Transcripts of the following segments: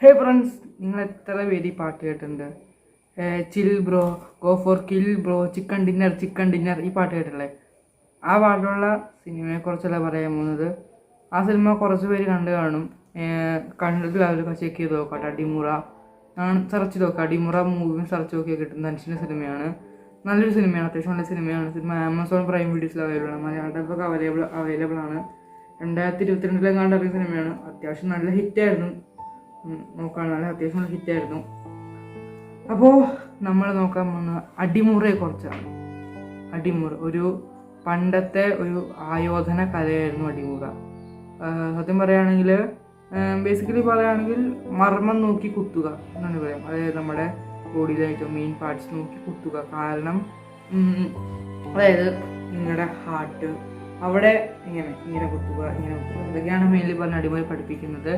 ഹേ friends, നിങ്ങൾ എത്ര പേര് ഈ പാട്ട് കേട്ടിട്ടുണ്ട്? ചിൽ bro, go for kill bro, chicken dinner ഈ പാട്ട് കേട്ടില്ലേ? ആ പാട്ടുള്ള സിനിമയെക്കുറിച്ചല്ല പറയാൻ പോകുന്നത്. ആ സിനിമ കുറച്ച് പേര് കണ്ടു കാണും. കണ്ടിട്ട് അവരൊക്കെ ചെക്ക് ചെയ്ത് നോക്കാം. അടിമുറ സെർച്ച് ചെയ്ത് നോക്കാം. അടിമുറ മൂവി സെർച്ച് നോക്കിയാൽ കിട്ടും. ധനുഷിൻ്റെ സിനിമയാണ്. നല്ലൊരു സിനിമയാണ്, അത്യാവശ്യം നല്ല സിനിമയാണ്. സിനിമ ആമസോൺ പ്രൈം വീഡിയോസിൽ അവൈലബിൾ ആണ്. മലയാള ഡബ്ബൊക്കെ അവൈലബിൾ ആണ്. 2022 ഇറങ്ങിയ സിനിമയാണ്. അത്യാവശ്യം നല്ല ഹിറ്റായിരുന്നു. നോക്കുകയാണെങ്കിൽ അത്യാവശ്യം നല്ല ഹിറ്റായിരുന്നു. അപ്പോൾ നമ്മൾ നോക്കാൻ പോകുന്ന അടിമുറയെക്കുറിച്ചാണ്. അടിമുറ ഒരു പണ്ടത്തെ ഒരു ആയോധന കലയായിരുന്നു അടിമുറ. സത്യം പറയുകയാണെങ്കിൽ, ബേസിക്കലി പറയുകയാണെങ്കിൽ മർമ്മം നോക്കി കുത്തുക എന്നാണ് പറയാം. അതായത് നമ്മുടെ ബോഡിയിലായിട്ടും മെയിൻ പാർട്സ് നോക്കി കുത്തുക. കാരണം അതായത് നിങ്ങളുടെ ഹാർട്ട് അവിടെ ഇങ്ങനെ കുത്തുക. ഇതൊക്കെയാണ് മെയിൻലി പറഞ്ഞ അടിമുറ പഠിപ്പിക്കുന്നത്.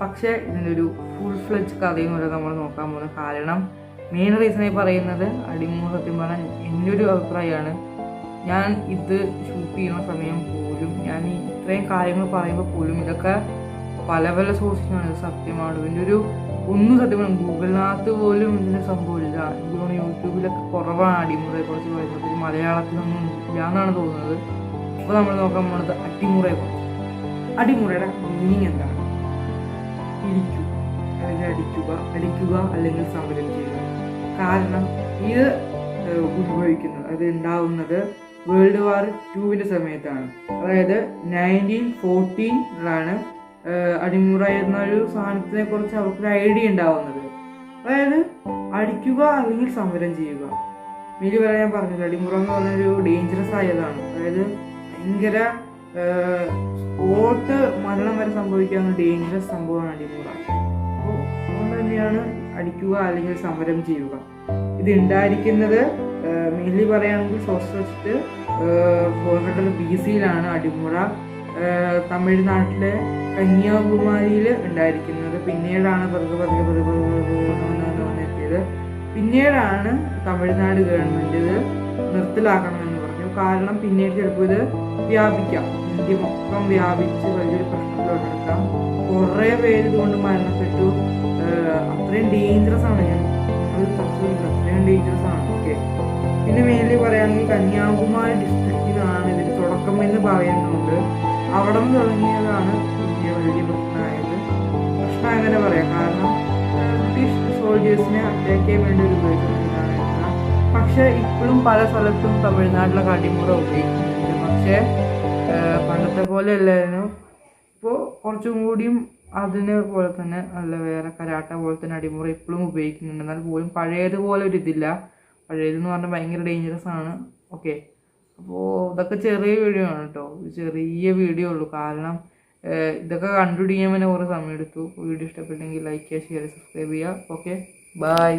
പക്ഷേ ഇതിൻ്റെ ഒരു ഫുൾ ഫ്ലെഡ്ജ് കഥയും കൂടെ നമ്മൾ നോക്കാൻ പോകുന്നത്. കാരണം മെയിൻ റീസണായി പറയുന്നത് അടിമുറ സത്യം പറഞ്ഞാൽ എൻ്റെ ഒരു അഭിപ്രായമാണ്. ഞാൻ ഇത് ഷൂട്ട് ചെയ്യുന്ന സമയം പോലും ഞാൻ ഈ ഇത്രയും കാര്യങ്ങൾ പറയുമ്പോൾ പോലും ഇതൊക്കെ പല പല സോഴ്സിലാണ് ഇത് സത്യമാണ്. ഇതിൻ്റെ ഒരു ഒന്നും സത്യമാണ്. ഗൂഗിളിനകത്ത് പോലും ഇതിൻ്റെ സംഭവമില്ല. എനിക്ക് തോന്നുന്നു യൂട്യൂബിലൊക്കെ കുറവാണ് അടിമുറയെക്കുറിച്ച് പറയുന്നത്. മലയാളത്തിലൊന്നും ഇല്ല എന്നാണ് തോന്നുന്നത്. അപ്പോൾ നമ്മൾ നോക്കാൻ പോകുന്നത് അടിമുറയെക്കുറിച്ച്. അടിമുറയുടെ മീനിങ് എന്താണ്? അടിക്കുക അല്ലെങ്കിൽ സമരം ചെയ്യുക. കാരണം ഇത് ഉത്ഭവിക്കുന്നത്, അത് ഉണ്ടാവുന്നത് വേൾഡ് വാർ 2 സമയത്താണ്. അതായത് 1914 അടിമുറ എന്നൊരു സാധനത്തിനെ കുറിച്ച് അവർക്കൊരു ഐഡിയ ഉണ്ടാവുന്നത്. അതായത് അടിക്കുക അല്ലെങ്കിൽ സമരം ചെയ്യുക. മീലി പറയാൻ പറഞ്ഞില്ല, അടിമുറ എന്ന് പറഞ്ഞൊരു ഡേഞ്ചറസ് ആയതാണ്. അതായത് ഭയങ്കര സ്പോട്ട് മരണം വരെ സംഭവിക്കാവുന്ന ഡേഞ്ചറസ് സംഭവമാണ് അടിമുറ. അപ്പോൾ അതുകൊണ്ട് തന്നെയാണ് അടിക്കുക അല്ലെങ്കിൽ സമരം ചെയ്യുക. ഇത് ഉണ്ടായിരിക്കുന്നത് മെയിൻലി പറയുകയാണെങ്കിൽ സോഴ്സ് വെച്ചിട്ട് 400 BC അടിമുറ തമിഴ്നാട്ടിലെ കന്യാകുമാരിയിൽ ഉണ്ടായിരിക്കുന്നത്. പിന്നീടാണ് എത്തിയത്. പിന്നീടാണ് തമിഴ്നാട് ഗവൺമെൻറ് ഇത് നിർത്തലാക്കണമെന്ന് പറഞ്ഞു. കാരണം പിന്നീട് ചിലപ്പോൾ ഇത് വ്യാപിക്കാം, ഇന്ത്യ മൊത്തം വ്യാപിച്ച് വലിയൊരു പ്രശ്നത്തിലോട്ടെടുക്കാം. കുറേ പേര് ഇതുകൊണ്ട് മരണപ്പെട്ടു. അത്രയും ഡേഞ്ചറസ് ആണ്. അത്രയും ഡേഞ്ചറസ് ആണ്. ഓക്കെ. പിന്നെ മെയിൻലി പറയുകയാണെങ്കിൽ കന്യാകുമാരി ഡിസ്ട്രിക്റ്റിലാണ് ഇതിന് തുടക്കം എന്ന് പറയുന്നുണ്ട്. അവിടെ നിന്ന് തുടങ്ങിയതാണ് ഇന്ത്യ വലിയ പ്രശ്നമായത്. പ്രശ്നം അങ്ങനെ പറയാം. കാരണം ബ്രിട്ടീഷ് സോൾജേഴ്സിനെ അറ്റാക്ക് ചെയ്യാൻ വേണ്ടി ഒരു ഉപയോഗിക്കുന്നതാണ്. പക്ഷേ ഇപ്പോഴും പല സ്ഥലത്തും തമിഴ്നാട്ടിലൊക്കെ അടിമുറ ഉപയോഗിക്കുന്നുണ്ട്. പക്ഷേ പണ്ടത്തെ പോലെ അല്ലായിരുന്നു. ഇപ്പോൾ കുറച്ചും കൂടിയും അതിന് പോലെ തന്നെ നല്ല വേറെ കരാട്ട പോലെ തന്നെ അടിമുറ ഇപ്പോഴും ഉപയോഗിക്കുന്നുണ്ട്. എന്നാൽ പോലും പഴയതുപോലെ ഒരു ഇതില്ല. പഴയതെന്ന് പറഞ്ഞാൽ ഭയങ്കര ഡേഞ്ചറസ് ആണ്. ഓക്കെ. അപ്പോൾ ഇതൊക്കെ ചെറിയ വീഡിയോ ആണ് കേട്ടോ. ചെറിയ വീഡിയോ ഉള്ളൂ. കാരണം ഇതൊക്കെ കണ്ടുപിടിക്കാൻ തന്നെ കുറേ സമയം എടുത്തു. വീഡിയോ ഇഷ്ടപ്പെട്ടെങ്കിൽ ലൈക്ക് ചെയ്യുക, ഷെയർ, സബ്സ്ക്രൈബ് ചെയ്യുക. Okay, by.